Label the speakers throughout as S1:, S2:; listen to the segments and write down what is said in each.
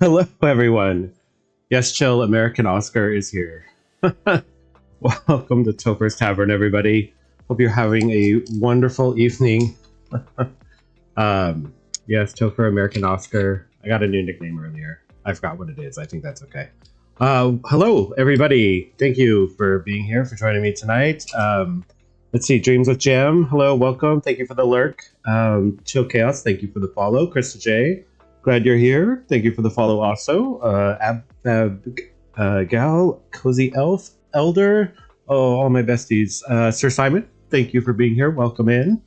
S1: Hello, everyone. Yes, chill. American Oscar is here. Welcome to Topher's Tavern, everybody. Hope you're having a wonderful evening. Yes, Topher, American Oscar. I got a new nickname earlier. I forgot what it is. I think that's okay. Hello, everybody. Thank you for being here, for joining me tonight. Let's see, Dreams with Jam. Hello, welcome. Thank you for the lurk. Chill Chaos, thank you for the follow. Krista J, glad you're here. Thank you for the follow also. Gal, Cozy Elf, Elder. Oh, all my besties. Sir Simon, thank you for being here. Welcome in.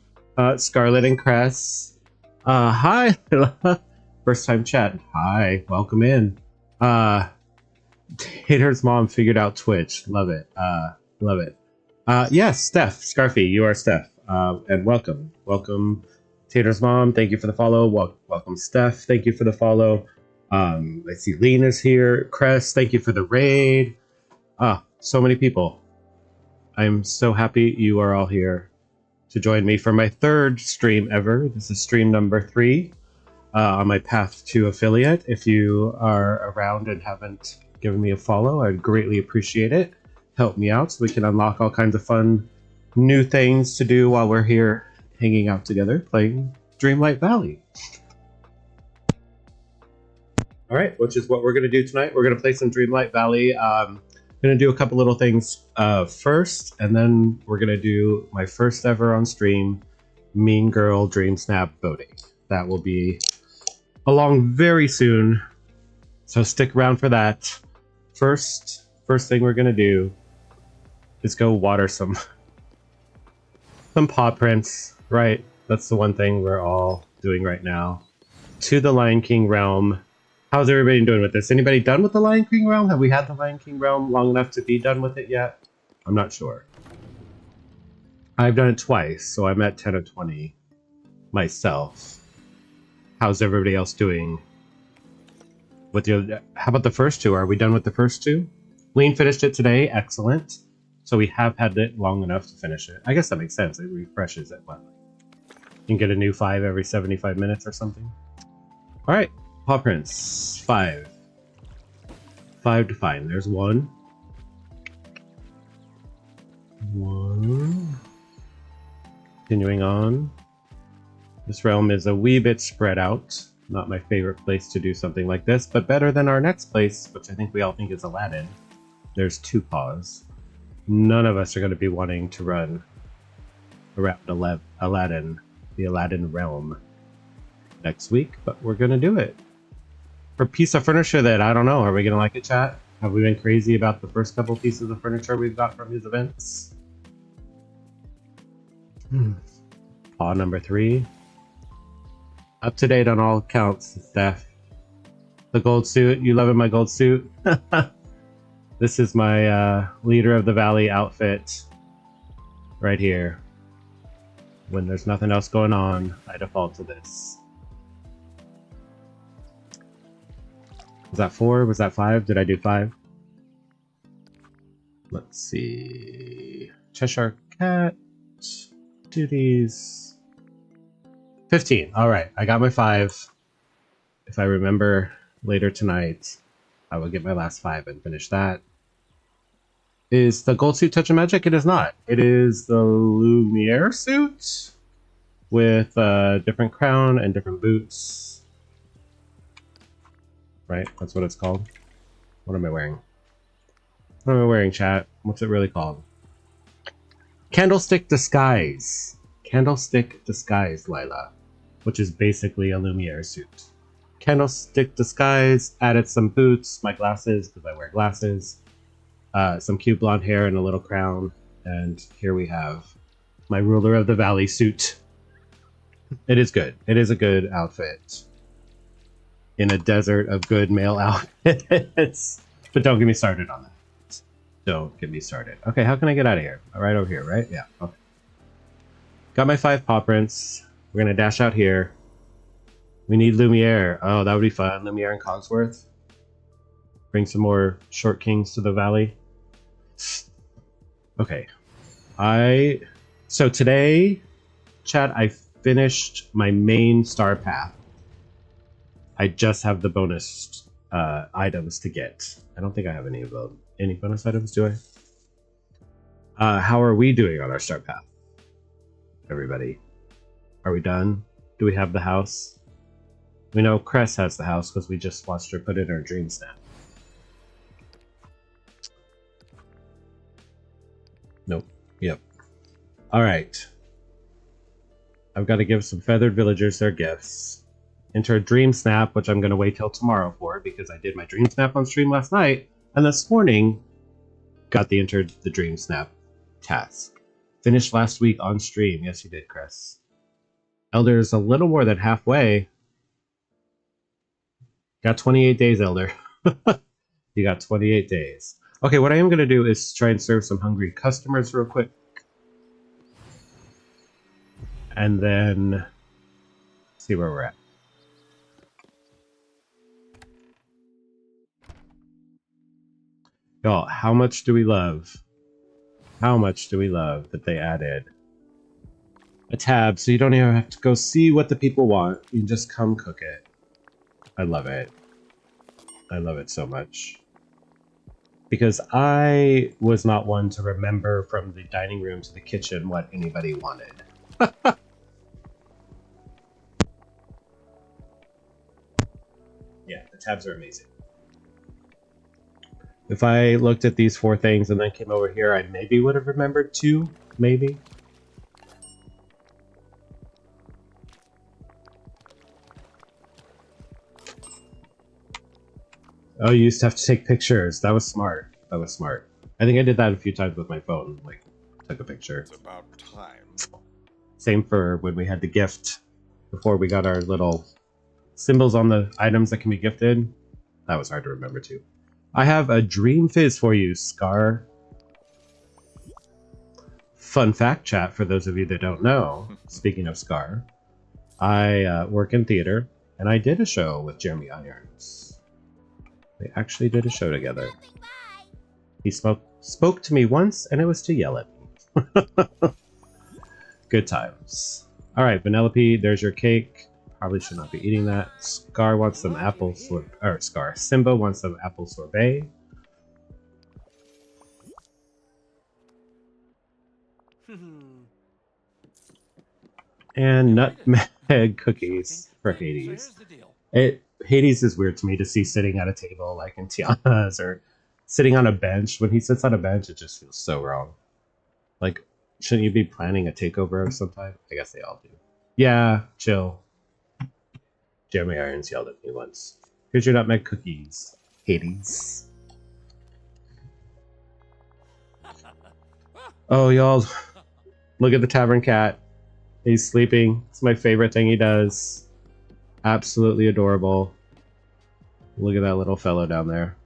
S1: Scarlet and Cress. Hi. First time chat. Hi, welcome in. Tater's mom figured out Twitch. Love it. Love it. Yes, Steph, Scarfy, you are Steph. And welcome. Welcome, Tater's mom. Thank you for the follow. Welcome, Steph. Thank you for the follow. Let's see, Lena's here. Cress, thank you for the raid. So many people. I'm so happy you are all here to join me for my third stream ever. This is stream number 3 on my path to affiliate. If you are around and haven't given me a follow, I'd greatly appreciate it. Help me out so we can unlock all kinds of fun new things to do while we're here hanging out together playing Dreamlight Valley. All right, which is what we're going to do tonight. We're going to play some Dreamlight Valley. I'm going to do a couple little things first, and then we're going to do my first ever on stream Mean Girl DreamSnap voting. That will be along very soon, so stick around for that. First thing we're going to do is go water some paw prints, right? That's the one thing we're all doing right now. To the Lion King realm. How's everybody doing with this? Anybody done with the Lion King realm? Have we had the Lion King realm long enough to be done with it yet? I'm not sure. I've done it twice, so I'm at 10 of 20 myself. How's everybody else doing? How about the first two? Are we done with the first two? Lean finished it today. Excellent. So we have had it long enough to finish it. I guess that makes sense. It refreshes it. What? You can get a new 5 every 75 minutes or something. All right. Paw prints. 5. 5 to find. There's 1. 1. Continuing on. This realm is a wee bit spread out. Not my favorite place to do something like this, but better than our next place, which I think we all think is Aladdin. There's 2 paws. None of us are going to be wanting to run around Aladdin, the Aladdin realm next week, but we're going to do it. For a piece of furniture that, I don't know, are we going to like it, chat? Have we been crazy about the first couple pieces of furniture we've got from his events? Paw number 3. Up to date on all accounts, Steph. The gold suit. You loving my gold suit? This is my Leader of the Valley outfit right here. When there's nothing else going on, I default to this. Was that 4? Was that 5? Did I do 5? Let's see. Cheshire Cat. Duties. 15. All right, I got my 5. If I remember later tonight, I will get my last 5 and finish that. Is the gold suit touch of magic? It is not. It is the Lumiere suit with a different crown and different boots. Right? That's what it's called. What am I wearing? What am I wearing, chat? What's it really called? Candlestick Disguise. Candlestick Disguise, Lila. Which is basically a Lumiere suit. Candlestick Disguise, added some boots, my glasses, because I wear glasses, some cute blonde hair and a little crown, and here we have my Ruler of the Valley suit. It is good. It is a good outfit in a desert of good male outfits. But don't get me started on that. Don't get me started. Okay, how can I get out of here? Right over here, right? Yeah, okay. Got my 5 paw prints. We're going to dash out here. We need Lumiere. Oh, that would be fun. Lumiere and Cogsworth. Bring some more short kings to the valley. Okay. So today, chat, I finished my main star path. I just have the bonus items to get. I don't think I have any of them. Any bonus items, do I? How are we doing on our start path? Everybody. Are we done? Do we have the house? We know Cress has the house because we just watched her put in her Dreamsnap. Nope. Yep. Alright. I've got to give some feathered villagers their gifts. Enter a Dreamsnap, which I'm going to wait till tomorrow for because I did my Dreamsnap on stream last night, and this morning got entered the Dreamsnap task. Finished last week on stream. Yes, you did, Chris. Elder's a little more than halfway. Got 28 days, Elder. You got 28 days. Okay, what I am going to do is try and serve some hungry customers real quick. And then see where we're at. Y'all, how much do we love? How much do we love that they added a tab so you don't even have to go see what the people want. You can just come cook it. I love it. I love it so much. Because I was not one to remember from the dining room to the kitchen what anybody wanted. Yeah, the tabs are amazing. If I looked at these 4 things and then came over here, I maybe would have remembered 2, maybe. Oh, you used to have to take pictures. That was smart. That was smart. I think I did that a few times with my phone. Like, took a picture.
S2: It's about time.
S1: Same for when we had the gift. Before we got our little symbols on the items that can be gifted. That was hard to remember too. I have a dream fizz for you, Scar. Fun fact, chat, for those of you that don't know. Speaking of Scar, I work in theater, and I did a show with Jeremy Irons. We actually did a show together. He spoke to me once, and it was to yell at me. Good times. All right, Vanellope, there's your cake. Probably should not be eating that. Scar wants some apple sorbet, or Scar. Simba wants some apple sorbet. And nutmeg cookies for Hades. Hades is weird to me to see sitting at a table like in Tiana's or sitting on a bench. When he sits on a bench, it just feels so wrong. Like, shouldn't you be planning a takeover of some type? I guess they all do. Yeah, chill. Jeremy Irons yelled at me once. Here's your nutmeg cookies, Hades. Oh, y'all. Look at the tavern cat. He's sleeping. It's my favorite thing he does. Absolutely adorable. Look at that little fellow down there.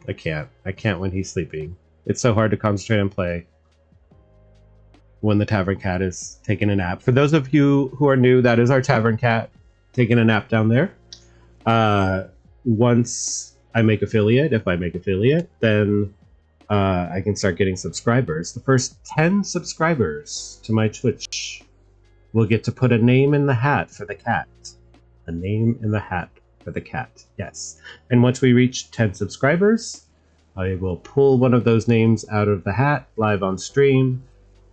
S1: I can't. I can't when he's sleeping. It's so hard to concentrate and play when the tavern cat is taking a nap. For those of you who are new, that is our tavern cat taking a nap down there. Once I make affiliate, if I make affiliate, then I can start getting subscribers. The first 10 subscribers to my Twitch will get to put a name in the hat for the cat. A name in the hat for the cat, yes. And once we reach 10 subscribers, I will pull one of those names out of the hat live on stream,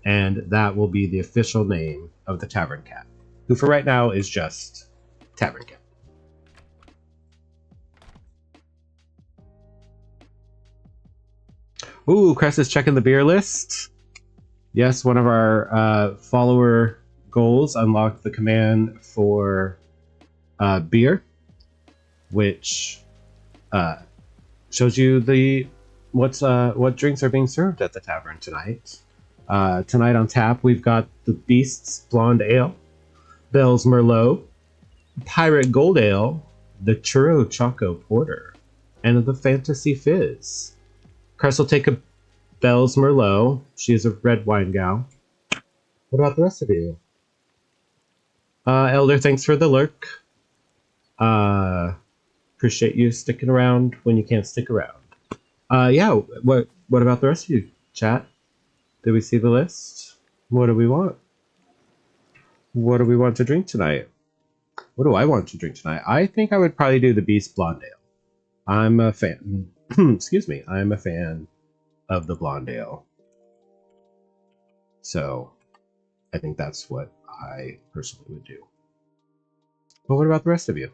S1: and that will be the official name of the Tavern Cat, who for right now is just Tavern Cat. Ooh, Cress is checking the beer list. Yes, one of our follower goals unlocked the command for beer, which shows you the what drinks are being served at the tavern tonight. Tonight on tap, we've got the Beast's Blonde Ale, Bell's Merlot, Pirate Gold Ale, the Churro Choco Porter, and the Fantasy Fizz. Cress will take a Bell's Merlot. She is a red wine gal. What about the rest of you? Elder, thanks for the lurk. Appreciate you sticking around when you can't stick around. Yeah, what about the rest of you, chat? Did we see the list? What do we want? What do we want to drink tonight? What do I want to drink tonight? I think I would probably do the Beast Blonde Ale. I'm a fan. Excuse me. I'm a fan of the blonde ale. So I think that's what I personally would do. But what about the rest of you?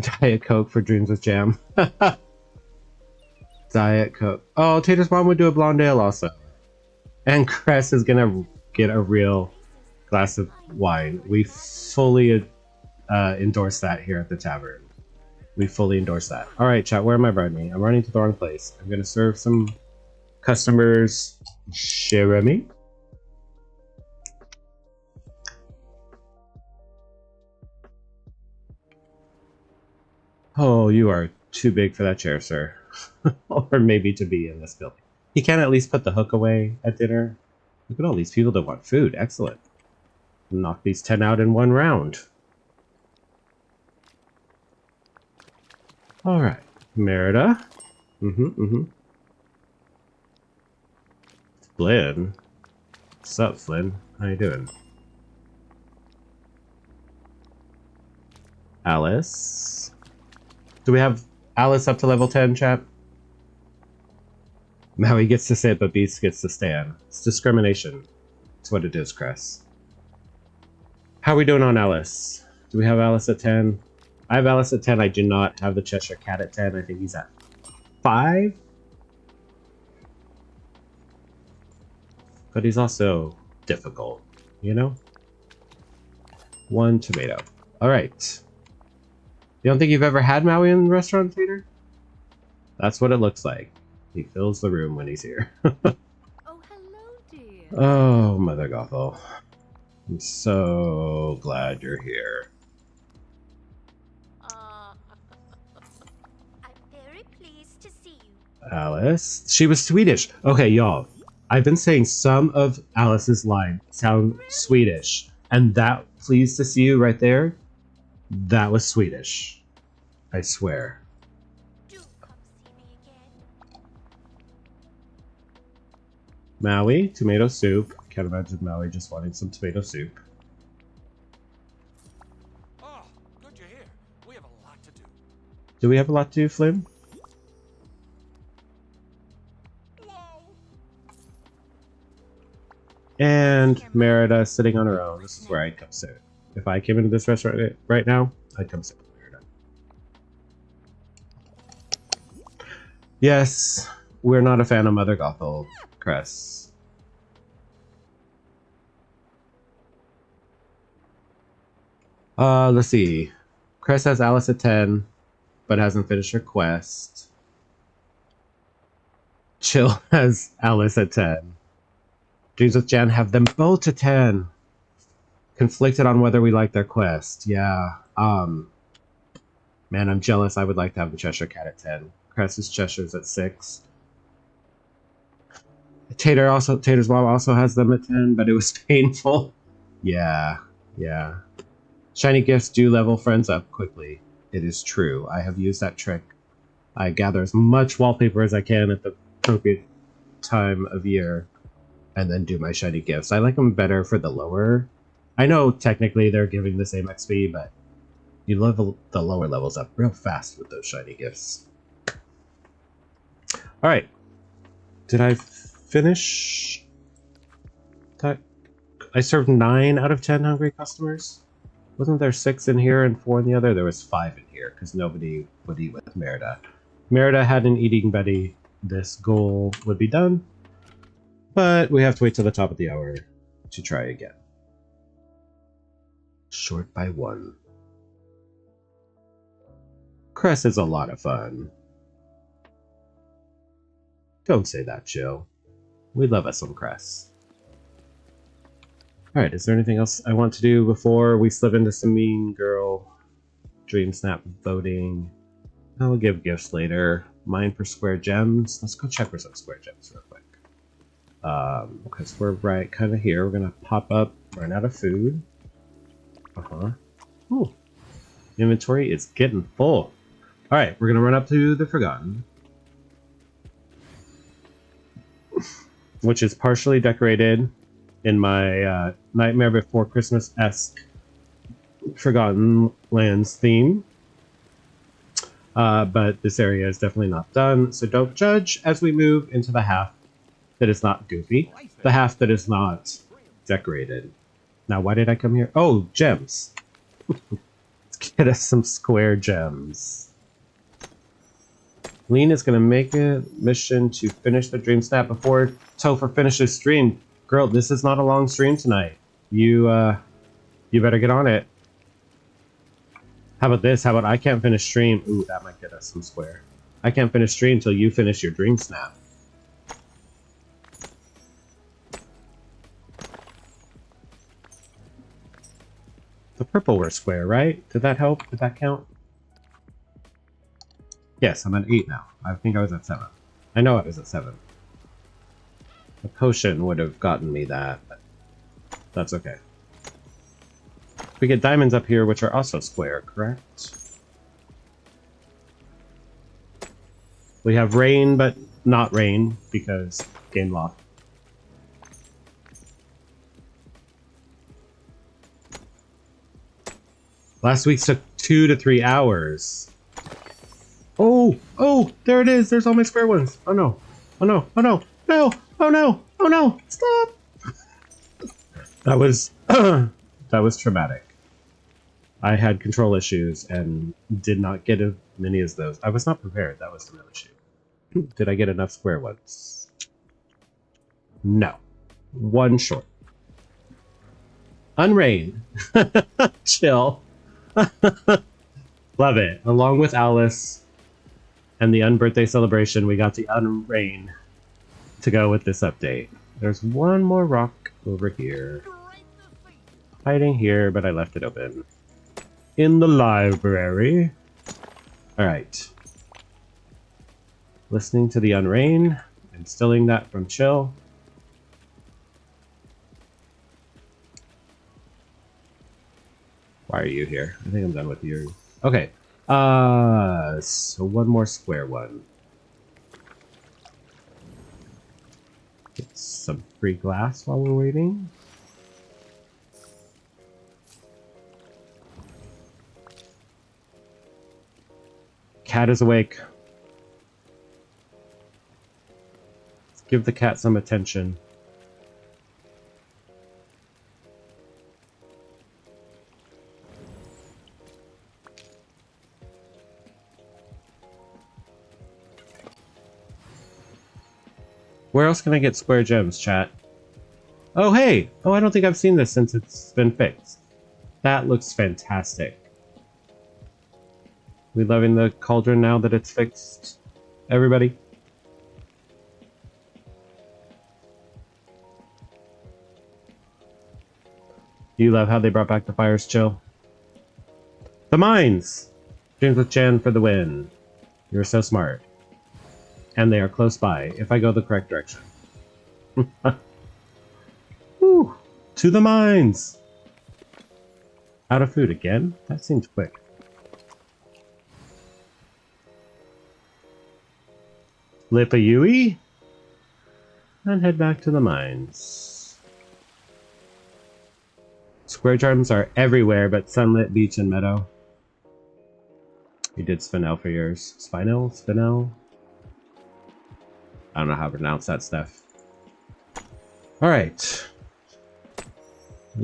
S1: Diet Coke for Dreams with Jam. Diet Coke. Oh, Tater's mom would do a blonde ale also. And Cress is gonna get a real glass of wine. We fully endorse that here at the tavern. We fully endorse that. All right, chat. Where am I running? I'm running to the wrong place. I'm gonna serve some customers. Jeremy. Oh, you are too big for that chair, sir. Or maybe to be in this building. You can at least put the hook away at dinner. Look at all these people that want food. Excellent. Knock these 10 out in one round. Alright. Merida. Flynn. What's up, Flynn? How you doing? Alice. Do we have Alice up to level 10, chap? Maui gets to sit, but Beast gets to stand. It's discrimination. That's what it is, Cress. How are we doing on Alice? Do we have Alice at 10? I have Alice at 10. I do not have the Cheshire Cat at 10. I think he's at 5. But he's also difficult, you know? 1 tomato. Alright. You don't think you've ever had Maui in the restaurant, Tater? That's what it looks like. He fills the room when he's here.
S2: Oh, hello, dear.
S1: Oh, Mother Gothel. I'm so glad you're here.
S2: I'm very pleased to see you.
S1: Alice. She was Swedish. Okay, y'all. I've been saying some of Alice's lines sound Swedish. And that pleased to see you right there, that was Swedish. I swear.
S2: Do come see me again.
S1: Maui, tomato soup. Can't imagine Maui just wanting some tomato soup.
S3: Oh, good you're here. We have a lot to do.
S1: Do we have a lot to do, Flynn?
S3: Whoa!
S1: And Merida sitting on her own. This is where I'd come sit. If I came into this restaurant right now, I'd come sit with Merida. Yes, we're not a fan of Mother Gothel, Cress. Let's see. Cress has Alice at 10, but hasn't finished her quest. Chill has Alice at 10. Dreams with Jan have them both at 10. Conflicted on whether we like their quest. Yeah. Man, I'm jealous. I would like to have the Cheshire Cat at 10. Cress's Cheshire's at 6. Tater's mom also has them at 10, but it was painful. Yeah. Shiny gifts do level friends up quickly. It is true. I have used that trick. I gather as much wallpaper as I can at the appropriate time of year, and then do my shiny gifts. I like them better for the lower. I know technically they're giving the same XP, but you level the lower levels up real fast with those shiny gifts. Alright. Did I finish? I served 9 out of 10 hungry customers? Wasn't there 6 in here and 4 in the other? There was 5 in here, because nobody would eat with Merida. Merida had an eating buddy. This goal would be done. But we have to wait till the top of the hour to try again. Short by 1. Cress is a lot of fun. Don't say that, Jill. We love us some cress. Alright, is there anything else I want to do before we slip into some mean girl DreamSnap voting? I'll give gifts later. Mine for square gems. Let's go check for some square gems real quick. Because we're right kind of here. We're gonna pop up, run out of food. Ooh. Inventory is getting full. Alright, we're gonna run up to the Forgotten, which is partially decorated in my Nightmare Before Christmas-esque Forgotten Lands theme. But this area is definitely not done, so don't judge as we move into the half that is not goofy, the half that is not decorated. Now, why did I come here? Oh, gems. Let's get us some square gems. Lean is going to make a mission to finish the Dreamsnap before Topher finishes stream. Girl, this is not a long stream tonight. You better get on it. How about this? How about I can't finish stream? Ooh, that might get us some square. I can't finish stream until you finish your Dreamsnap. The purple were square, right? Did that help? Did that count? Yes, I'm at 8 now. I think I was at 7. I know I was at 7. A potion would have gotten me that, but that's okay. We get diamonds up here, which are also square, correct? We have rain, but not rain, because game lock. Last week's took 2 to 3 hours. Oh, there it is. There's all my square ones. Oh no, oh no, oh no, no, oh no, oh no, stop. That was, that was traumatic. I had control issues and did not get as many as those. I was not prepared. That was the real issue. Did I get enough square ones? No. One short. Unrain. Chill. Love it. Along with Alice and the Unbirthday celebration, we got the Unrain to go with this update. There's one more rock over here. Hiding here, but I left it open. In the library. Alright. Listening to the Unrain and stealing that from Chill. Why are you here? I think I'm done with you. Okay. So one more square one. Get some free glass while we're waiting. Cat is awake. Let's give the cat some attention. Where else can I get square gems, chat? Oh, hey! Oh, I don't think I've seen this since it's been fixed. That looks fantastic. We loving the cauldron now that it's fixed? Everybody? Do you love how they brought back the fires, Chill? The mines! Dreams with Jan for the win. You're so smart. And they are close by, if I go the correct direction. Woo! To the mines! Out of food again? That seems quick. Lip a Yui? And head back to the mines. Square gems are everywhere but Sunlit, Beach, and Meadow. You did Spinel for yours. Spinel? Spinel? I don't know how to pronounce that stuff. Alright.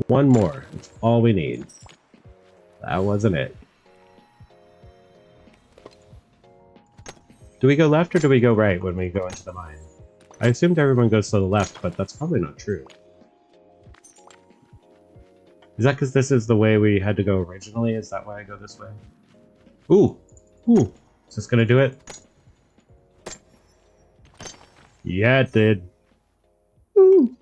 S1: One more. That's all we need. That wasn't it. Do we go left or do we go right when we go into the mine? I assumed everyone goes to the left, but that's probably not true. Is that because this is the way we had to go originally? Is that why I go this way? Ooh! Ooh! Is this gonna do it? Yeah, it did. Woo.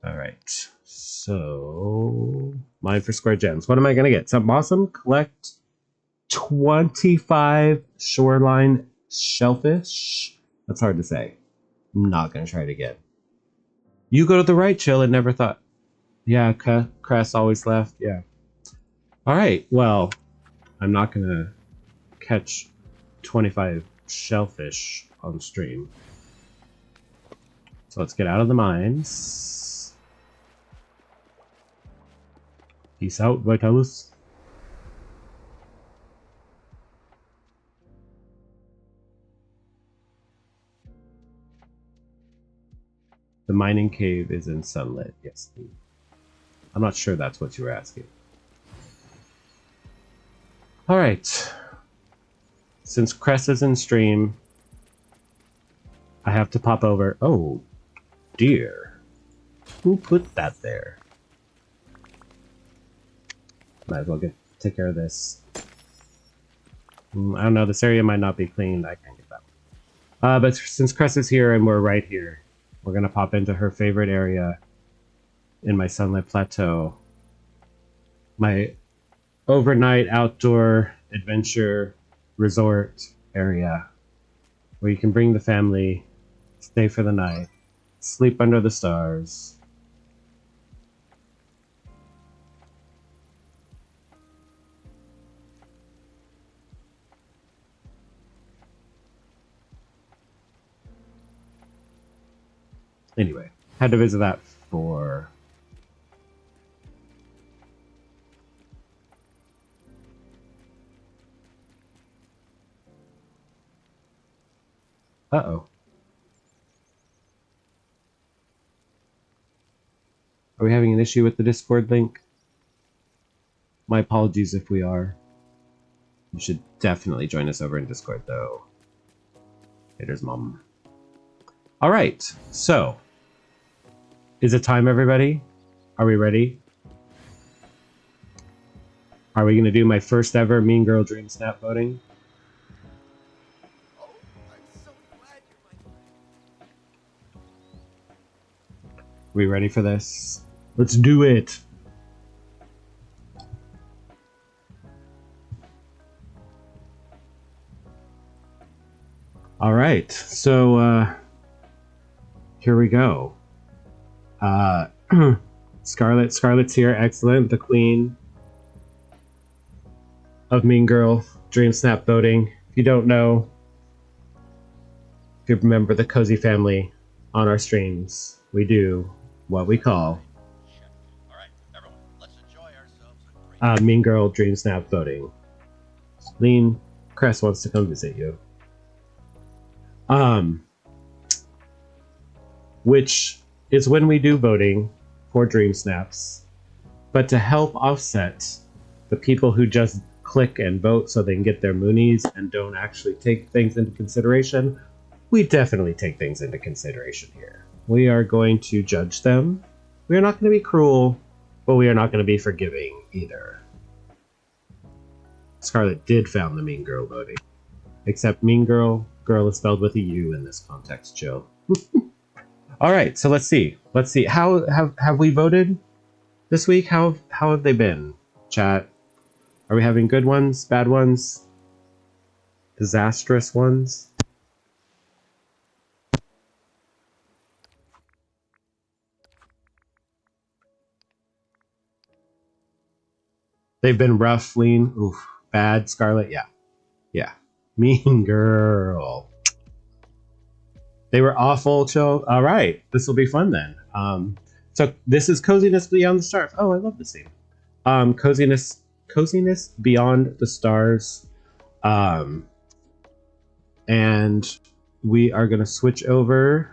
S1: All right. So, mine for square gems. What am I going to get? Something awesome? Collect 25 shoreline shellfish. That's hard to say. I'm not going to try it again. You go to the right, Chill. I never thought. Yeah, Cress always left. Yeah. All right. Well, I'm not going to catch 25 shellfish on stream. So let's get out of the mines. Peace out, Vitalis. The mining cave is in sunlit. Yes. I'm not sure that's what you were asking. All right. Since Cress is in stream, I have to pop over. Oh, dear. Who put that there? Might as well take care of this. I don't know. This area might not be cleaned. I can't get that. But since Cress is here and we're right here, we're going to pop into her favorite area in my Sunlit Plateau. My overnight outdoor adventure resort area where you can bring the family, stay for the night, sleep under the stars. Anyway, had to visit that for... Uh-oh. Are we having an issue with the Discord link? My apologies if we are. You should definitely join us over in Discord, though. Haters, Mom. All right, so is it time, everybody? Are we ready? Are we going to do my first ever Mean Girl Dreamsnap voting?
S3: Oh, I'm so glad you're my friend.
S1: We ready for this? Let's do it. All right, so here we go. Scarlet's here, excellent. The queen of Mean Girl Dreamsnap voting. If you don't know, if you remember the Cozy family on our streams, we do what we call
S3: All right, everyone, let's enjoy ourselves.
S1: Mean Girl Dreamsnap voting. Lean Cress wants to come visit you. Which is when we do voting for Dreamsnaps, but to help offset the people who just click and vote so they can get their moonies and don't actually take things into consideration, we definitely take things into consideration here. We are going to judge them. We are not going to be cruel, but we are not going to be forgiving either. Scarlet did found the Mean Girl voting. Except Mean Girl, girl is spelled with a U in this context, Jill. All right, so let's see. Let's see. How have we voted this week? How have they been, chat? Are we having good ones, bad ones, disastrous ones? They've been rough, Lean. Oof. Bad, Scarlet. Yeah. Yeah. Mean Girl. They were awful, Chill. All right. This will be fun then. So this is Coziness Beyond the Stars. Oh, I love this theme. Coziness Beyond the Stars. And we are going to switch over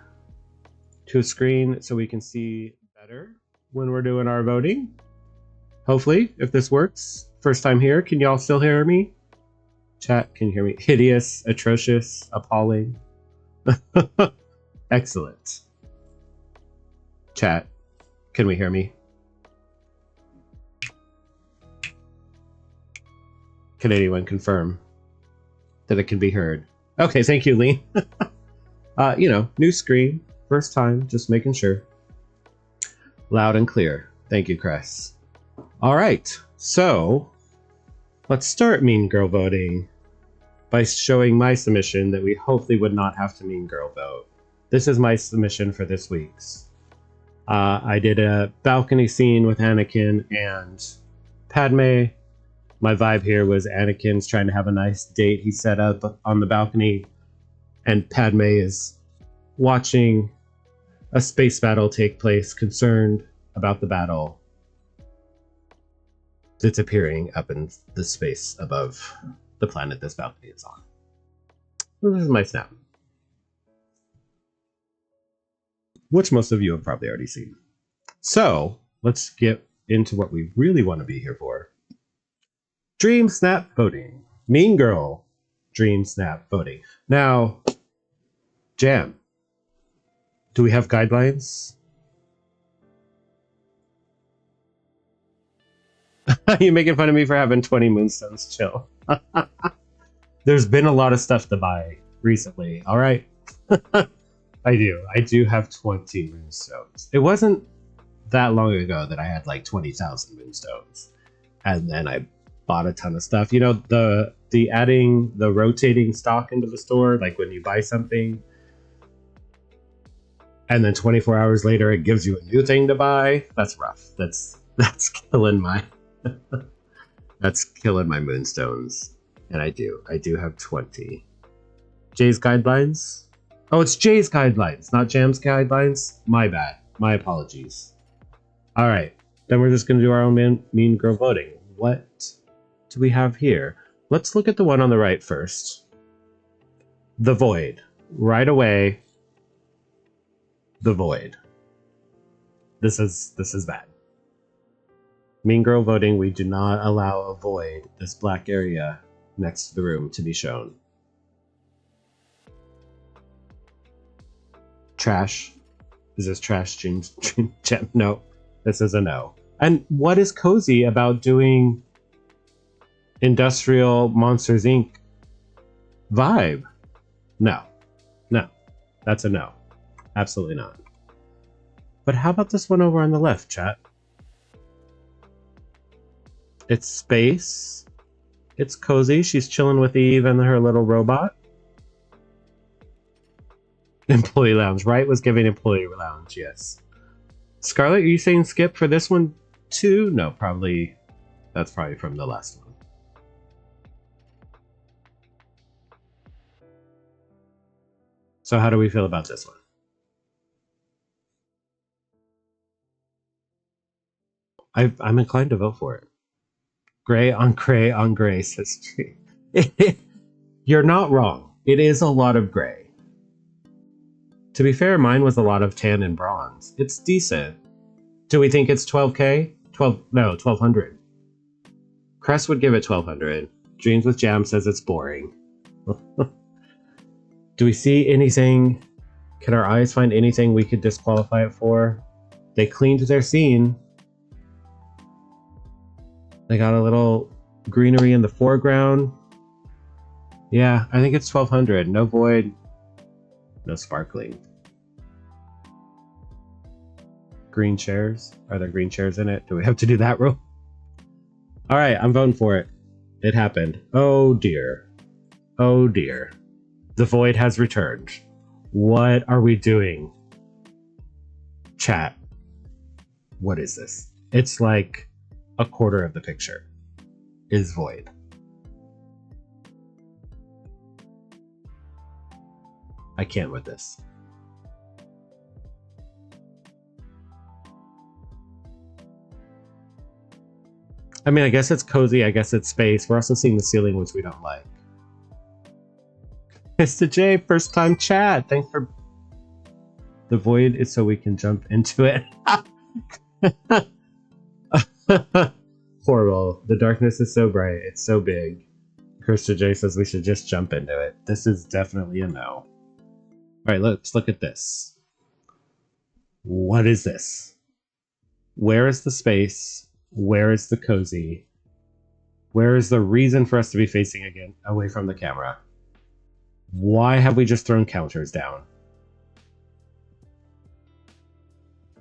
S1: to a screen so we can see better when we're doing our voting. Hopefully, if this works. First time here. Can y'all still hear me? Chat, can you hear me? Hideous, atrocious, appalling. Excellent. Chat, can we hear me? Can anyone confirm that it can be heard? Okay, thank you, Lean. New screen. First time, just making sure. Loud and clear. Thank you, Chris. All right, so let's start Mean Girl voting by showing my submission that we hopefully would not have to Mean Girl vote. This is my submission for this week's. I did a balcony scene with Anakin and Padme. My vibe here was Anakin's trying to have a nice date he set up on the balcony, and Padme is watching a space battle take place, concerned about the battle that's appearing up in the space above the planet this balcony is on. This is my snap, which most of you have probably already seen. So let's get into what we really want to be here for. DreamSnap voting. Mean Girl DreamSnap voting. Now, Jam, do we have guidelines? You making fun of me for having 20 moonstones? Chill. There's been a lot of stuff to buy recently, all right? I do have 20 moonstones. It wasn't that long ago that I had like 20,000 moonstones. And then I bought a ton of stuff. You know, the adding the rotating stock into the store, like when you buy something and then 24 hours later it gives you a new thing to buy. That's rough. That's killing my that's killing my moonstones. And I do have 20. Jay's guidelines? Oh, it's Jay's guidelines, not Jam's guidelines. My bad. My apologies. All right, then we're just gonna do our own mean girl voting. What do we have here? Let's look at the one on the right first. The Void. Right away. The Void. This is bad. Mean girl voting, we do not allow a void, this black area next to the room, to be shown. Trash. Is this trash, James? No, this is a no. And what is cozy about doing Industrial Monsters Inc. vibe? No. That's a no. Absolutely not. But how about this one over on the left, chat? It's space. It's cozy. She's chilling with Eve and her little robot. Employee lounge. Right was giving employee lounge, yes. Scarlett, are you saying skip for this one too? No, probably. That's probably from the last one. So how do we feel about this one? I'm inclined to vote for it. Gray on gray on gray, says Tree. You're not wrong. It is a lot of gray. To be fair, mine was a lot of tan and bronze. It's decent. Do we think it's 12K? 1200. Crest would give it 1200. Dreams with Jam says it's boring. Do we see anything? Can our eyes find anything we could disqualify it for? They cleaned their scene. They got a little greenery in the foreground. Yeah, I think it's 1200. No void, no sparkling. Green chairs? Are there green chairs in it? Do we have to do that rule? All right, I'm voting for it. It happened. Oh dear. Oh dear. The void has returned. What are we doing? Chat. What is this? It's like a quarter of the picture is void. I can't with this. I mean, I guess it's cozy. I guess it's space. We're also seeing the ceiling, which we don't like. Mr. J, first time chat. Thanks for... The void is so we can jump into it. Horrible. The darkness is so bright. It's so big. Krista J says we should just jump into it. This is definitely a no. Alright, let's look at this. What is this? Where is the space? Where is the cozy? Where is the reason for us to be facing again away from the camera? Why have we just thrown counters down?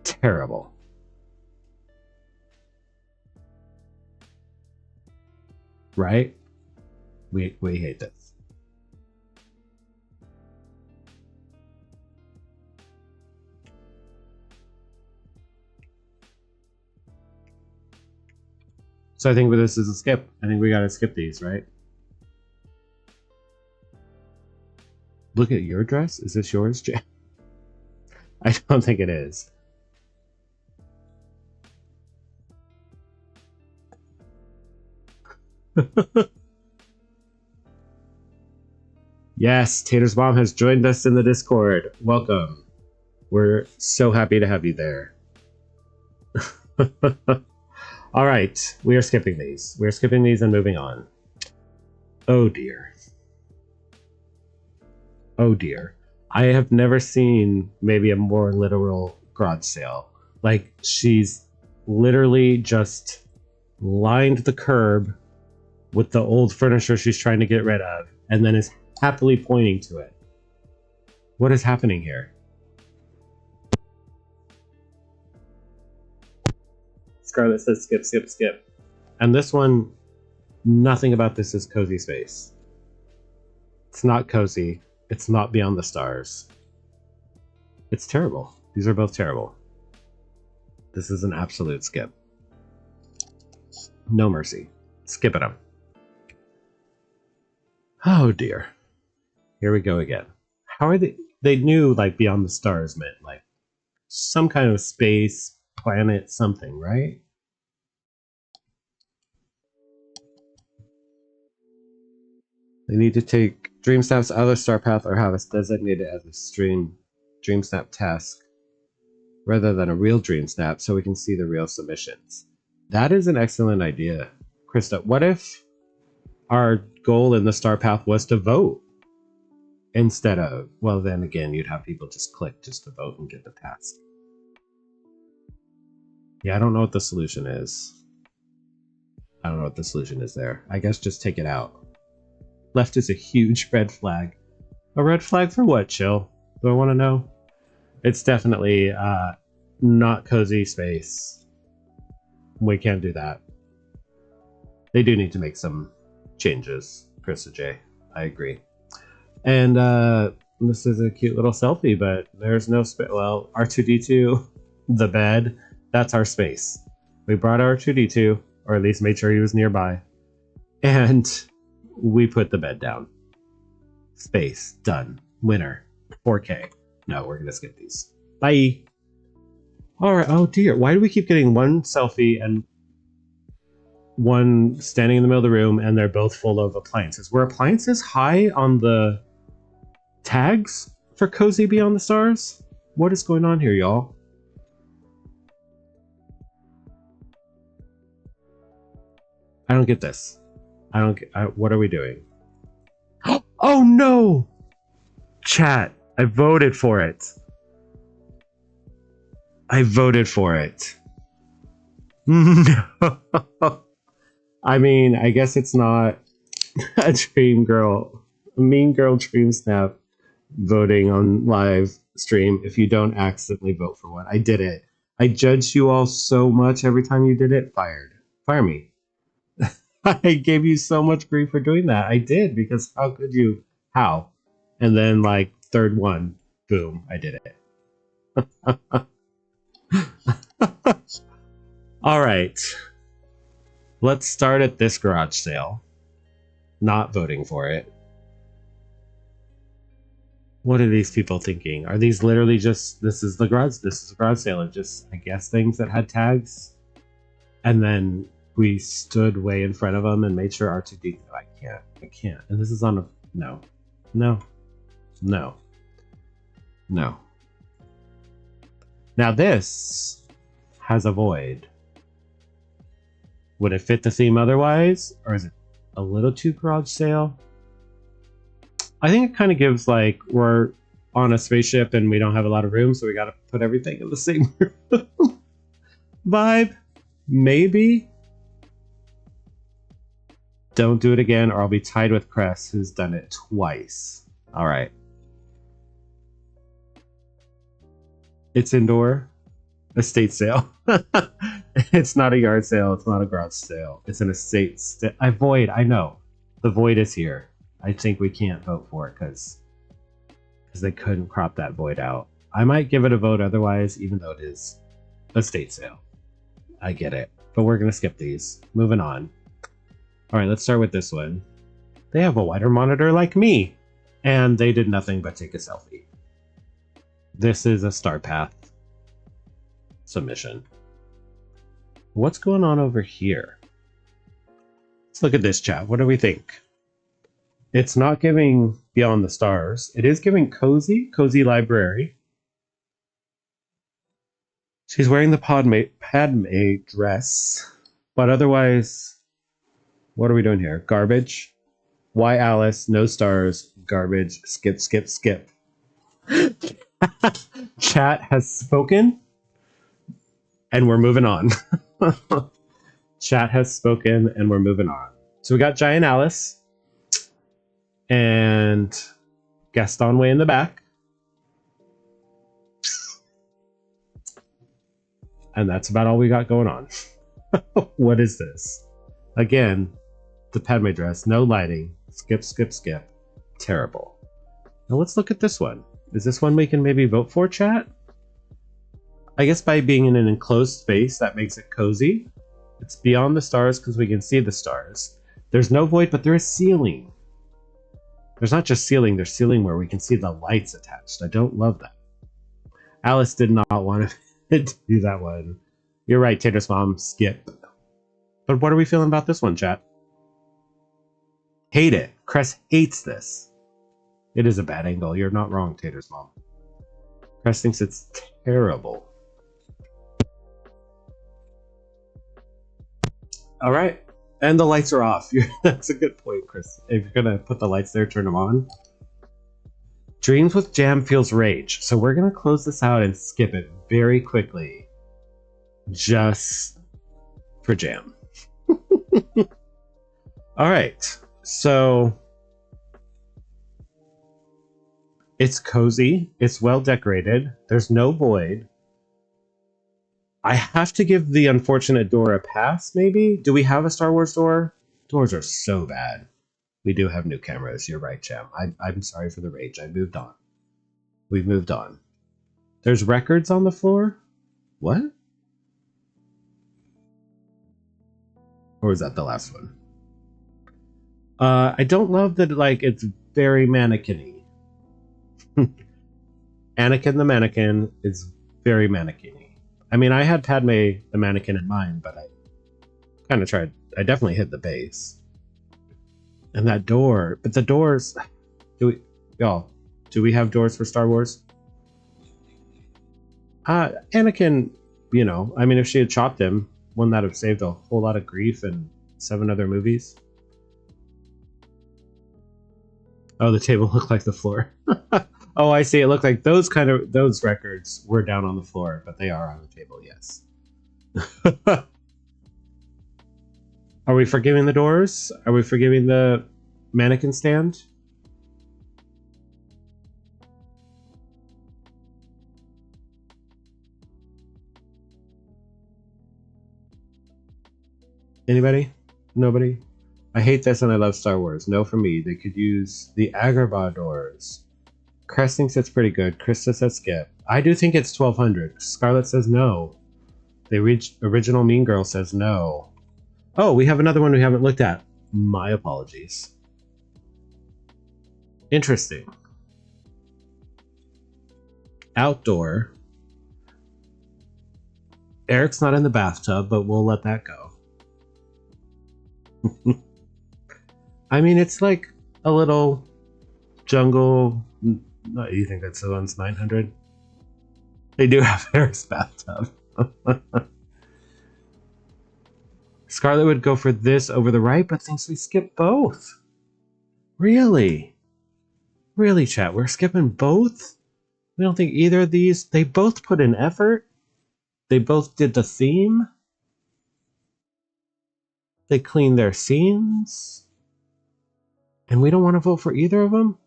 S1: Terrible. Right? We hate this. So I think this is a skip. I think we gotta skip these, right? Look at your dress. Is this yours, Jay? I don't think it is. Yes, Tater's mom has joined us in the Discord. Welcome. We're so happy to have you there. All right, we are skipping these. We're skipping these and moving on. Oh dear. Oh dear. I have never seen maybe a more literal garage sale. Like, she's literally just lined the curb with the old furniture she's trying to get rid of, and then is happily pointing to it. What is happening here? Scarlett says skip, skip, skip. And this one, nothing about this is cozy space. It's not cozy. It's not Beyond the Stars. It's terrible. These are both terrible. This is an absolute skip. No mercy. Skipping them. Oh dear. Here we go again. How are they? They knew like Beyond the Stars meant like some kind of space, planet, something, right? They need to take DreamSnaps out of the star path or have us designated as a DreamSnap task rather than a real DreamSnap so we can see the real submissions. That is an excellent idea. Krista, what if our goal in the star path was to vote instead of, well, then again, you'd have people just click just to vote and get the task. Yeah, I don't know what the solution is. I don't know what the solution is there. I guess just take it out. Left is a huge red flag. A red flag for what, Chill? Do I want to know? It's definitely not cozy space. We can't do that. They do need to make some changes, Krista J. I agree. And this is a cute little selfie, but there's no space. Well, R2D2, the bed, that's our space. We brought our R2D2, or at least made sure he was nearby, and we put the bed down. Space, done. Winner. 4K. No, we're gonna skip these. Bye. Alright, oh dear. Why do we keep getting one selfie and one standing in the middle of the room and they're both full of appliances? Were appliances high on the tags for Cozy Beyond the Stars? What is going on here, y'all? I don't get this. I don't get... what are we doing? Oh no! Chat, I voted for it. I voted for it. No. I mean, I guess it's not a Mean Girl DreamSnap voting on live stream if you don't accidentally vote for one. I did it. I judged you all so much every time you did it. Fired. Fire me. I gave you so much grief for doing that. I did, because how could you? How? And then, like, third one, boom, I did it. All right. Let's start at this garage sale. Not voting for it. What are these people thinking? Are these literally just, this is a garage sale of just, I guess, things that had tags? And then we stood way in front of them and made sure R2D2, I can't. And this is on a, no. Now this has a void. Would it fit the theme otherwise? Or is it a little too garage sale? I think it kind of gives, like, we're on a spaceship and we don't have a lot of room, so we gotta put everything in the same room vibe. Maybe. Don't do it again or I'll be tied with Cress, who's done it twice. Alright. It's indoor. Estate sale. It's not a yard sale. It's not a garage sale. It's an estate. Void. I know. The void is here. I think we can't vote for it because they couldn't crop that void out. I might give it a vote otherwise, even though it is estate sale. I get it. But we're going to skip these. Moving on. All right, let's start with this one. They have a wider monitor like me. And they did nothing but take a selfie. This is a Star Path submission. What's going on over here? Let's look at this, chat. What do we think? It's not giving Beyond the Stars. It is giving cozy library. She's wearing the Padme dress, but otherwise, what are we doing here? Garbage. Why Alice? No stars. Garbage. Skip, skip, skip. Chat has spoken, and we're moving on. Chat has spoken, and we're moving on. So we got Giant Alice and Gaston way in the back. And that's about all we got going on. What is this? Again, the Padme dress, no lighting. Skip, skip, skip. Terrible. Now let's look at this one. Is this one we can maybe vote for, chat? I guess by being in an enclosed space, that makes it cozy. It's beyond the stars because we can see the stars. There's no void, but there is ceiling. There's not just ceiling, there's ceiling where we can see the lights attached. I don't love that. Alice did not want to do that one. You're right, Tater's mom, skip. But what are we feeling about this one, chat? Hate it. Cress hates this. It is a bad angle. You're not wrong, Tater's mom. Cress thinks it's terrible. All right. And the lights are off. That's a good point, Chris. If you're going to put the lights there, turn them on. Dreams with Jam feels rage. So we're going to close this out and skip it very quickly. Just for Jam. All right. So it's cozy. It's well decorated. There's no void. I have to give the unfortunate door a pass, maybe? Do we have a Star Wars door? Doors are so bad. We do have new cameras. You're right, Jam. I'm sorry for the rage. I moved on. We've moved on. There's records on the floor? What? Or was that the last one? I don't love that, like, it's very mannequin-y. Anakin the mannequin is very mannequin-y. I mean, I had Padme the mannequin in mind, but I kind of tried. I definitely hit the base. And that door, but the doors. Do we have doors for Star Wars? Anakin, you know, I mean, if she had chopped him, wouldn't that have saved a whole lot of grief in 7 other movies? Oh, the table looked like the floor. Oh, I see. It looked like those records were down on the floor, but they are on the table, yes. Are we forgiving the doors? Are we forgiving the mannequin stand? Anybody? Nobody? I hate this and I love Star Wars. No for me. They could use the Agrabah doors. Cress thinks it's pretty good. Krista says skip. I do think it's 1200. Scarlett says no. The original Mean Girl says no. Oh, we have another one we haven't looked at. My apologies. Interesting. Outdoor. Eric's not in the bathtub, but we'll let that go. I mean, it's like a little jungle. No, you think that's the one's 900? They do have Eric's bathtub. Scarlett would go for this over the right, but thinks we skip both. Really? Really, chat? We're skipping both? We don't think either of these... They both put in effort. They both did the theme. They cleaned their scenes. And we don't want to vote for either of them?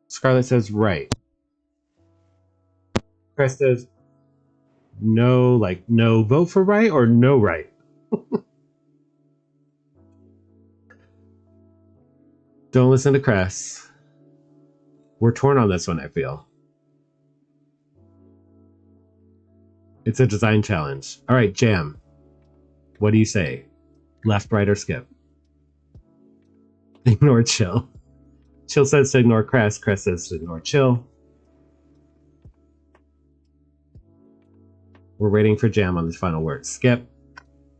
S1: Scarlett says right. Chris says No, like, no vote for right or no right? Don't listen to Cress. We're torn on this one, I feel. It's a design challenge. All right, Jam. What do you say? Left, right, or skip? Ignore Chill. Chill says to ignore Cress. Cress says to ignore Chill. We're waiting for Jam on the final word. Skip.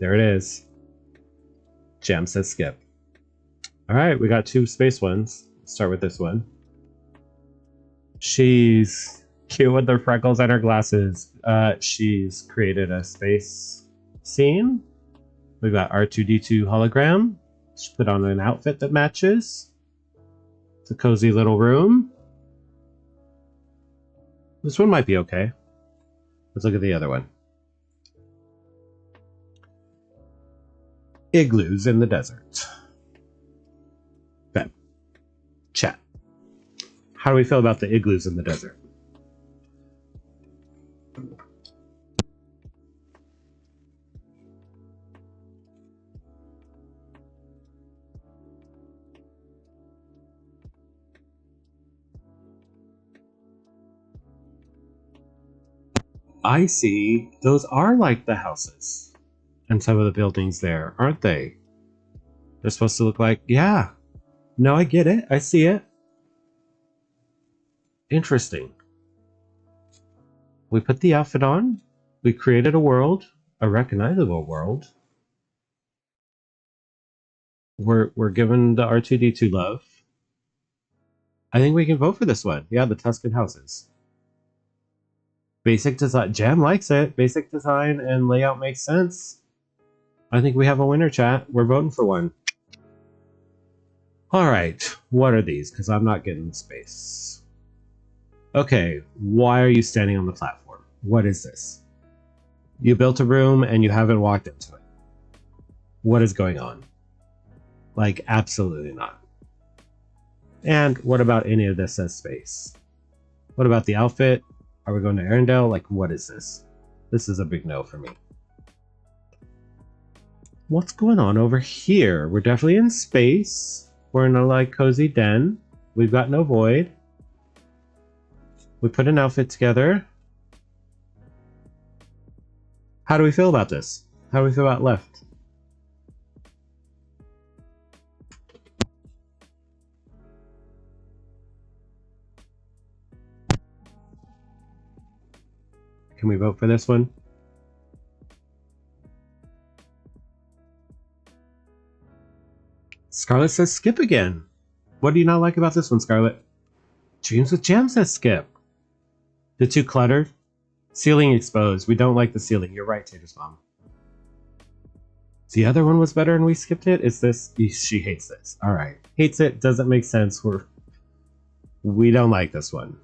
S1: There it is. Jam says skip. All right, we got 2 space ones. Let's start with this one. She's cute with her freckles and her glasses. She's created a space scene. We've got R2D2 hologram. She put on an outfit that matches. It's a cozy little room. This one might be okay. Let's look at the other one. Igloos in the desert. Ben. Chat. How do we feel about the igloos in the desert? I see. Those are like the houses and some of the buildings there, aren't they? They're supposed to look like, yeah. No, I get it. I see it. Interesting. We put the outfit on. We created a world, a recognizable world. We're given the R2D2 love. I think we can vote for this one. Yeah, the Tuscan houses. Basic design. Jam likes it. Basic design and layout makes sense. I think we have a winner, chat. We're voting for one. All right. What are these? Because I'm not getting the space. Okay. Why are you standing on the platform? What is this? You built a room and you haven't walked into it. What is going on? Like, absolutely not. And what about any of this as space? What about the outfit? Are we going to Arendelle? Like, what is this? This is a big no for me. What's going on over here? We're definitely in space. We're in a, like, cozy den. We've got no void. We put an outfit together. How do we feel about this? How do we feel about left? Can we vote for this one? Scarlet says skip again. What do you not like about this one, Scarlet? Dreams with Jam says skip. The too cluttered. Ceiling exposed. We don't like the ceiling. You're right, Tater's mom. The other one was better and we skipped it? Is this... She hates this. Alright. Hates it. Doesn't make sense. We don't like this one.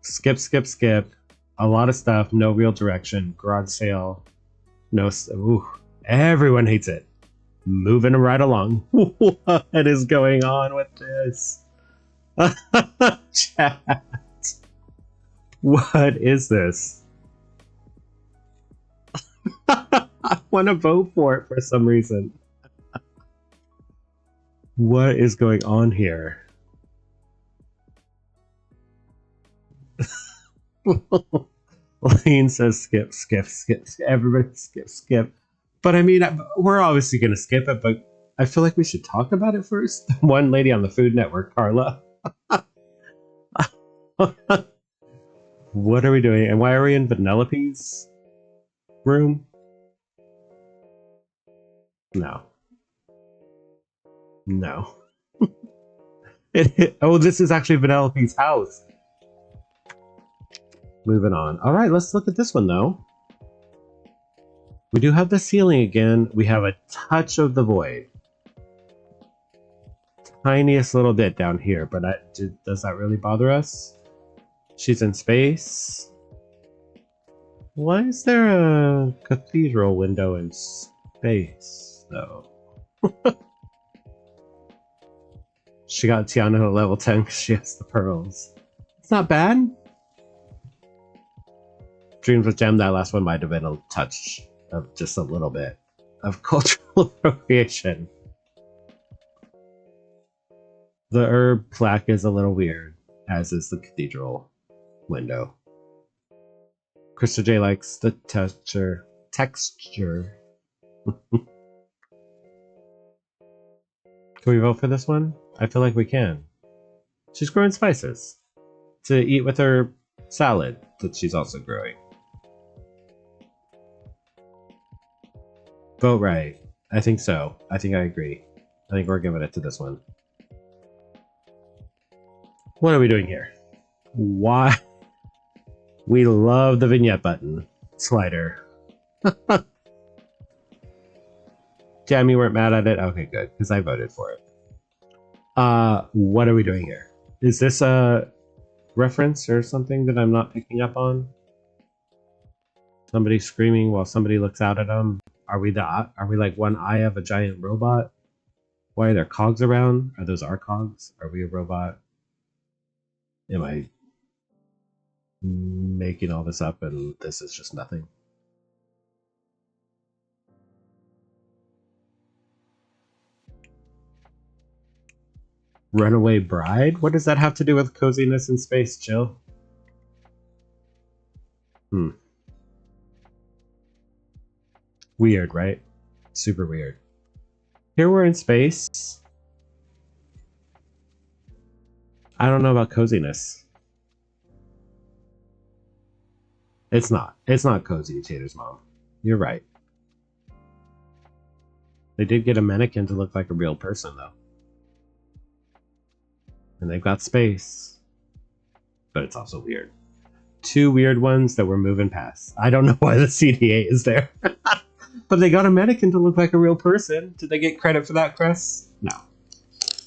S1: Skip, skip, skip. A lot of stuff. No real direction. Garage sale. No... Ooh. Everyone hates it. Moving right along. What is going on with this? Chat. What is this? I want to vote for it for some reason. What is going on here? Lane says skip, skip, skip. Everybody skip, skip. But I mean, we're obviously going to skip it, but I feel like we should talk about it first. One lady on the Food Network, Carla. What are we doing? And why are we in Vanellope's room? No. No. Oh, this is actually Vanellope's house. Moving on. All right, let's look at this one, though. We do have the ceiling again. We have a touch of the void. Tiniest little bit down here, but does that really bother us? She's in space. Why is there a cathedral window in space, though? She got Tiana at level 10 because she has the pearls. It's not bad. Dreams with Gem, that last one might have been a touch of just a little bit of cultural appropriation. The herb plaque is a little weird, as is the cathedral window. Krista J likes the texture. Can we vote for this one? I feel like we can. She's growing spices to eat with her salad that she's also growing. Vote right. I think so. I think I agree. I think we're giving it to this one. What are we doing here? Why? We love the vignette button slider. Jam, you weren't mad at it? Okay, good, because I voted for it. What are we doing here? Is this a reference or something that I'm not picking up on? Somebody screaming while somebody looks out at them. Are we like one eye of a giant robot? Why are there cogs around? Are those our cogs? Are we a robot? Am I making all this up and this is just nothing? Runaway bride? What does that have to do with coziness in space, Jill? Weird, right? Super weird. Here we're in space. I don't know about coziness. It's not. It's not cozy, Tater's mom. You're right. They did get a mannequin to look like a real person, though. And they've got space. But it's also weird. Two weird ones that we're moving past. I don't know why the CDA is there. But they got a mannequin to look like a real person. Did they get credit for that, Chris? No.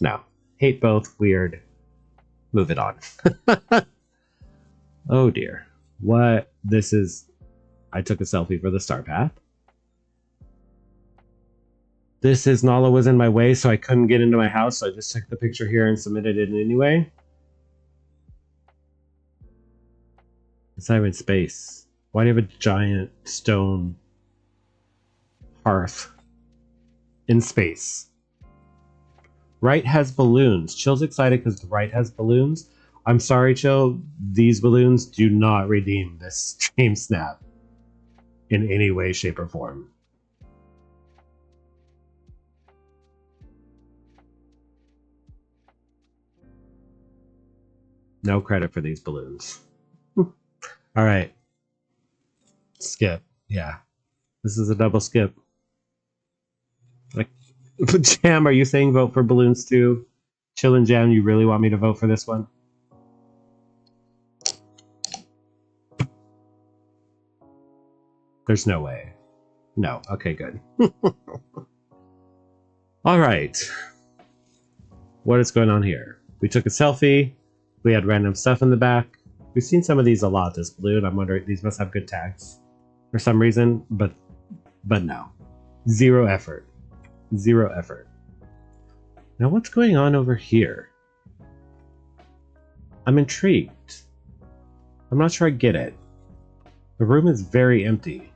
S1: No. Hate both. Weird. Move it on. Oh dear. What? This is... I took a selfie for the star path. This is Nala was in my way, so I couldn't get into my house, so I just took the picture here and submitted it anyway. It's not even space. Why do you have a giant stone hearth in space? Right has balloons. Chill's excited because the right has balloons. I'm sorry, Chill. These balloons do not redeem this Dreamsnap in any way, shape, or form. No credit for these balloons. All right. Skip. Yeah. This is a double skip. Like, Jam, are you saying vote for balloons too? Chill and Jam, you really want me to vote for this one? There's no way. No. Okay, good. All right. What is going on here? We took a selfie. We had random stuff in the back. We've seen some of these a lot, this balloon. I'm wondering, these must have good tags for some reason, but no. Zero effort. Zero effort. Now what's going on over here? I'm intrigued. I'm not sure I get it. The room is very empty.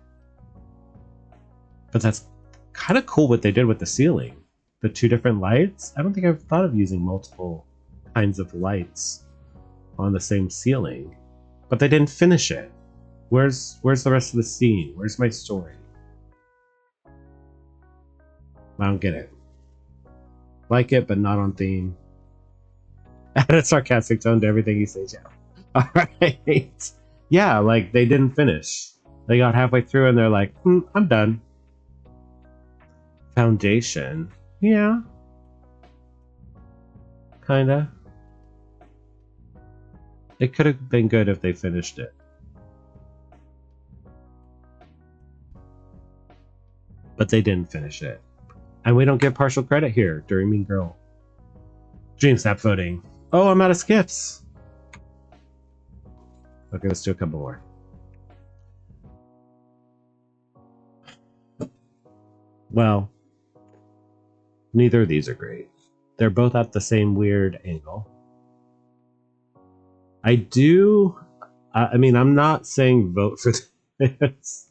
S1: But that's kind of cool what they did with the ceiling. The two different lights. I don't think I've thought of using multiple kinds of lights on the same ceiling. But they didn't finish it. Where's the rest of the scene? Where's my story? I don't get it. Like it, but not on theme. Add a sarcastic tone to everything you say, Jeff. Alright. Yeah, like they didn't finish. They got halfway through and they're like, I'm done. Foundation. Yeah. Kinda. It could have been good if they finished it. But they didn't finish it. And we don't get partial credit here during Mean Girl. Dreamsnap voting. Oh, I'm out of skips. Okay, let's do a couple more. Well, neither of these are great. They're both at the same weird angle. I do I mean, I'm not saying vote for this.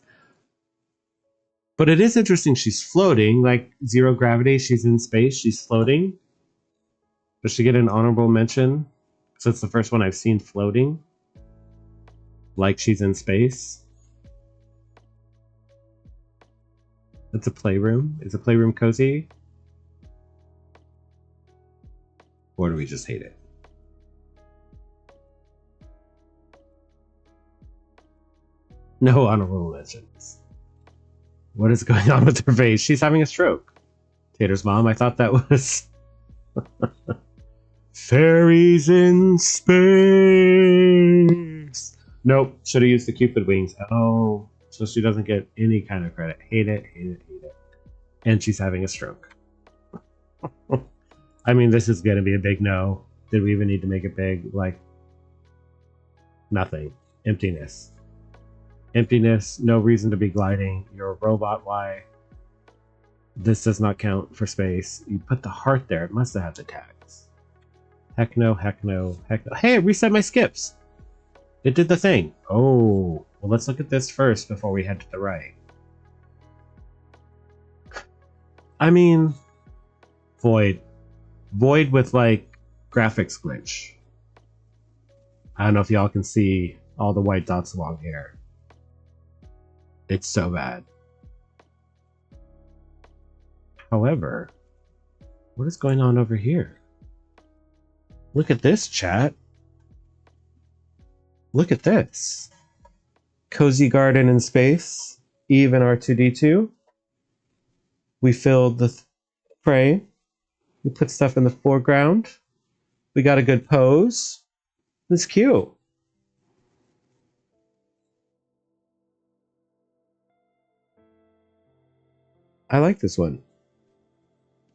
S1: But it is interesting she's floating, like zero gravity, she's in space, she's floating. Does she get an honorable mention? So it's the first one I've seen floating. Like she's in space. It's a playroom. Is a playroom cozy? Or do we just hate it? No honorable mentions. What is going on with her face? She's having a stroke. Tater's mom, I thought that was... Fairies in space! Nope, should have used the Cupid wings. Oh, so she doesn't get any kind of credit. Hate it, hate it, hate it. And she's having a stroke. I mean, this is gonna be a big no. Did we even need to make it big? Like, nothing. Emptiness. Emptiness, no reason to be gliding. You're a robot, why? This does not count for space. You put the heart there, it must have had the tags. Heck no, heck no, heck no. Hey, it reset my skips! It did the thing. Oh, well, let's look at this first before we head to the right. I mean, Void. Void with, like, graphics glitch. I don't know if y'all can see all the white dots along here. It's so bad. However, what is going on over here? Look at this, chat. Look at this. Cozy garden in space. Even R2D2. We filled the frame. We put stuff in the foreground. We got a good pose. It's cute. I like this one.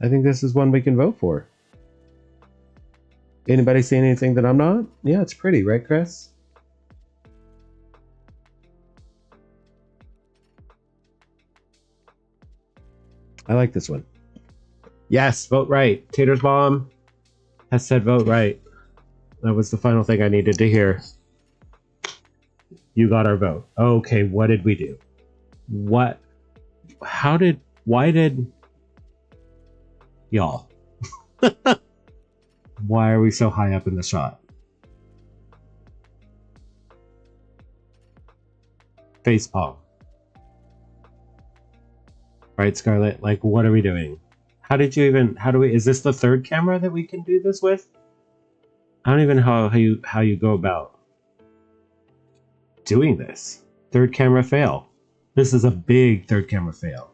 S1: I think this is one we can vote for. Anybody see anything that I'm not? Yeah, it's pretty, right, Chris? I like this one. Yes, vote right. Tater's mom has said vote right. That was the final thing I needed to hear. You got our vote. Okay, what did we do? What? How did... Why did... Y'all. Why are we so high up in the shot? Facepalm. Right, Scarlett? Like, what are we doing? How did you even... How do we... Is this the third camera that we can do this with? I don't even know how you go about doing this. Third camera fail. This is a big third camera fail.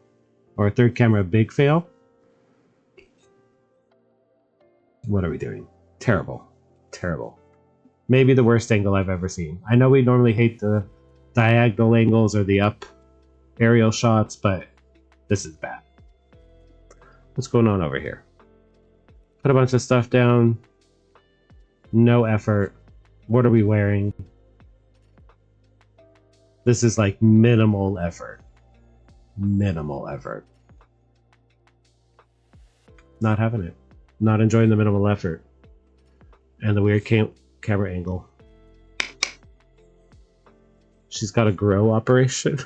S1: Or a third camera big fail. What are we doing? Terrible. Terrible. Maybe the worst angle I've ever seen. I know we normally hate the diagonal angles or the up aerial shots, but this is bad. What's going on over here? Put a bunch of stuff down. No effort. What are we wearing? This is like minimal effort. Minimal effort. Not having it. Not enjoying the minimal effort. And the weird camera angle. She's got a grow operation.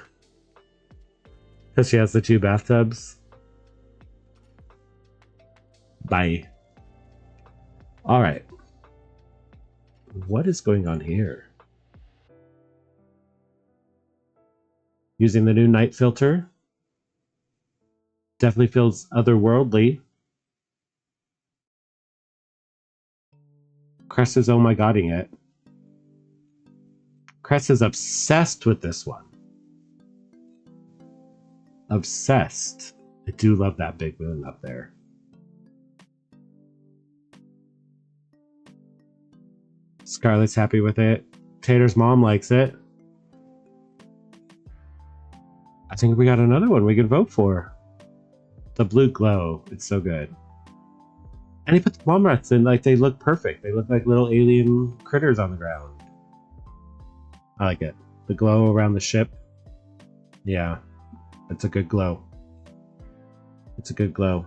S1: Because she has the two bathtubs. Bye. Alright. What is going on here? Using the new night filter. Definitely feels otherworldly. Cress is oh my godding it. Cress is obsessed with this one. Obsessed. I do love that big moon up there. Scarlett's happy with it. Tater's mom likes it. I think we got another one we can vote for. The blue glow. It's so good. And he put the mom rats in, like, they look perfect. They look like little alien critters on the ground. I like it. The glow around the ship. Yeah. It's a good glow. It's a good glow.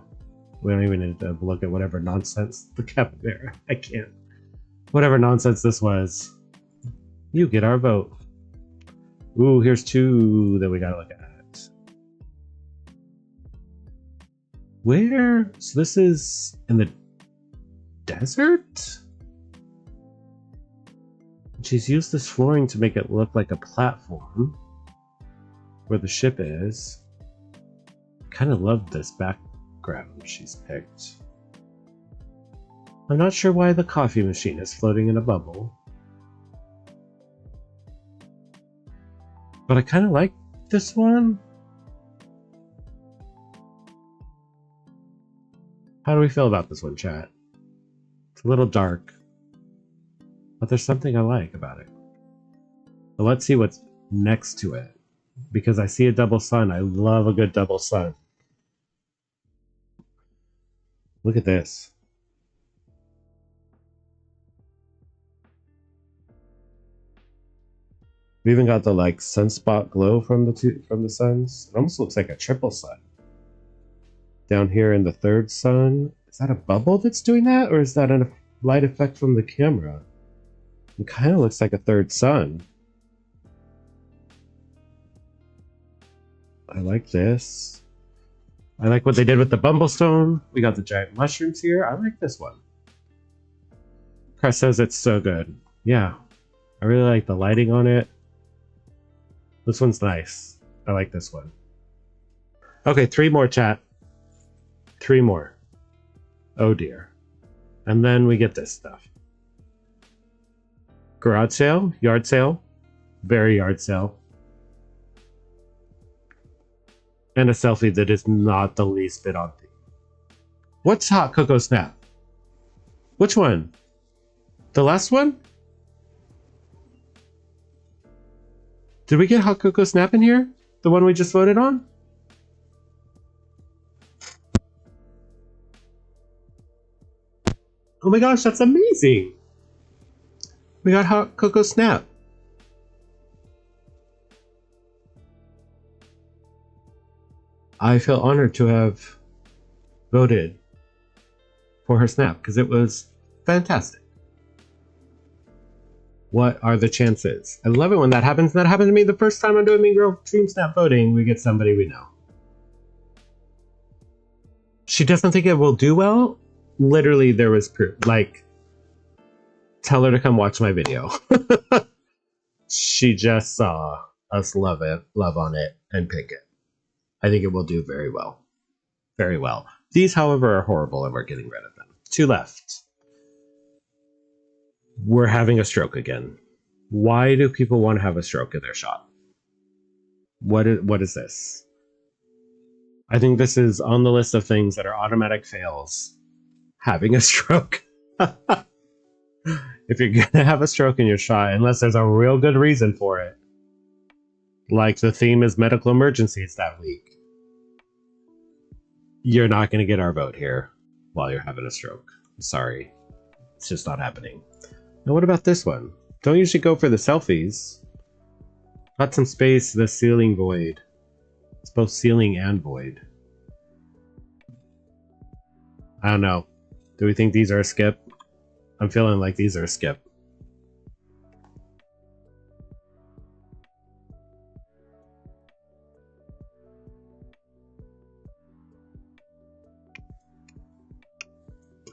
S1: We don't even need to look at whatever nonsense the capybara. I can't. Whatever nonsense this was. You get our vote. Ooh, here's two that we gotta look at. Where? So this is in the desert? She's used this flooring to make it look like a platform where the ship is. Kind of love this background she's picked. I'm not sure why the coffee machine is floating in a bubble. But I kind of like this one. How do we feel about this one, chat? It's a little dark, but there's something I like about it. But let's see what's next to it, because I see a double sun. I love a good double sun. Look at this. We even got the like sunspot glow from the suns. It almost looks like a triple sun. Down here in the third sun, is that a bubble that's doing that, or is that a light effect from the camera? It kind of looks like a third sun. I like this. I like what they did with the Bumblestone. We got the giant mushrooms here. I like this one. Chris says it's so good. Yeah, I really like the lighting on it. This one's nice. I like this one. Okay, 3 more, chat. 3 more. Oh dear. And then we get this stuff. Garage sale, yard sale, very yard sale. And a selfie that is not the least bit on theme. What's Hot Cocoa Snap? Which one? The last one? Did we get Hot Cocoa Snap in here? The one we just voted on? Oh my gosh, that's amazing! We got Hot Cocoa Snap. I feel honored to have voted for her snap because it was fantastic. What are the chances? I love it when that happens. That happened to me the first time I'm doing Mean Girl DreamSnap voting. We get somebody we know. She doesn't think it will do well. Literally, there was proof. Like, tell her to come watch my video. She just saw us love on it, and pick it. I think it will do very well. Very well. These, however, are horrible, and we're getting rid of them. 2 left. We're having a stroke again. Why do people want to have a stroke in their shot? What is this? I think this is on the list of things that are automatic fails. Having a stroke. If you're gonna have a stroke in your shot, unless there's a real good reason for it, like the theme is medical emergencies that week, you're not gonna get our vote here while you're having a stroke. I'm sorry. It's just not happening. Now what about this one? Don't usually go for the selfies. Got some space, the ceiling void. It's both ceiling and void. I don't know. Do we think these are a skip? I'm feeling like these are a skip.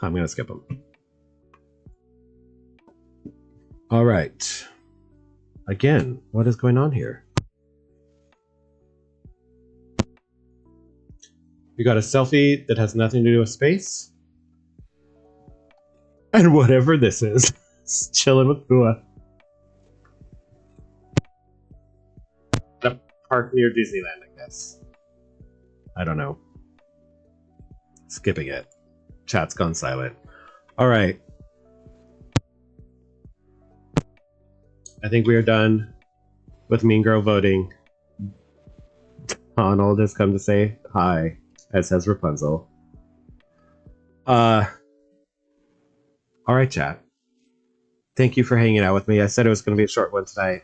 S1: I'm gonna skip them. All right. Again, what is going on here? We got a selfie that has nothing to do with space. And whatever this is, it's chilling with Bua. The park near Disneyland, I guess. I don't know. Skipping it. Chat's gone silent. All right. I think we are done with Mean Girl voting. Donald has come to say hi, as has Rapunzel. All right, chat. Thank you for hanging out with me. I said it was going to be a short one tonight.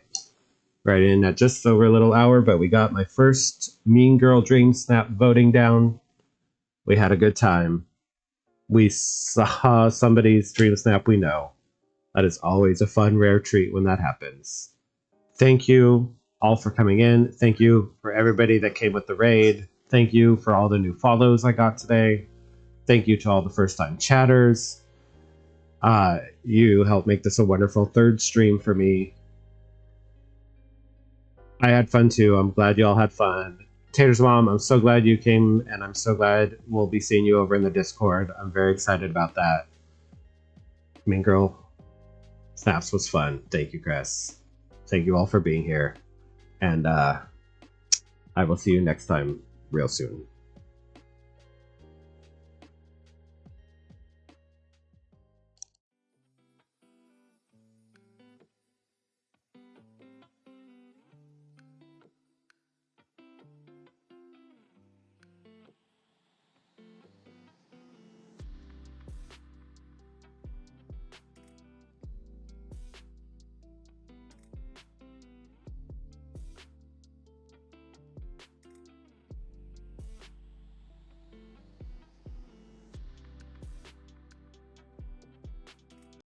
S1: Right in at just over a little hour, but we got my first Mean Girl DreamSnap voting down. We had a good time. We saw somebody's DreamSnap we know. That is always a fun, rare treat when that happens. Thank you all for coming in. Thank you for everybody that came with the raid. Thank you for all the new follows I got today. Thank you to all the first-time chatters. You helped make this a wonderful third stream for me. I had fun too. I'm glad you all had fun. Tater's mom, I'm so glad you came, and I'm so glad we'll be seeing you over in the Discord. I'm very excited about that. Mean Girl Snaps was fun. Thank you, Chris. Thank you all for being here. And I will see you next time real soon.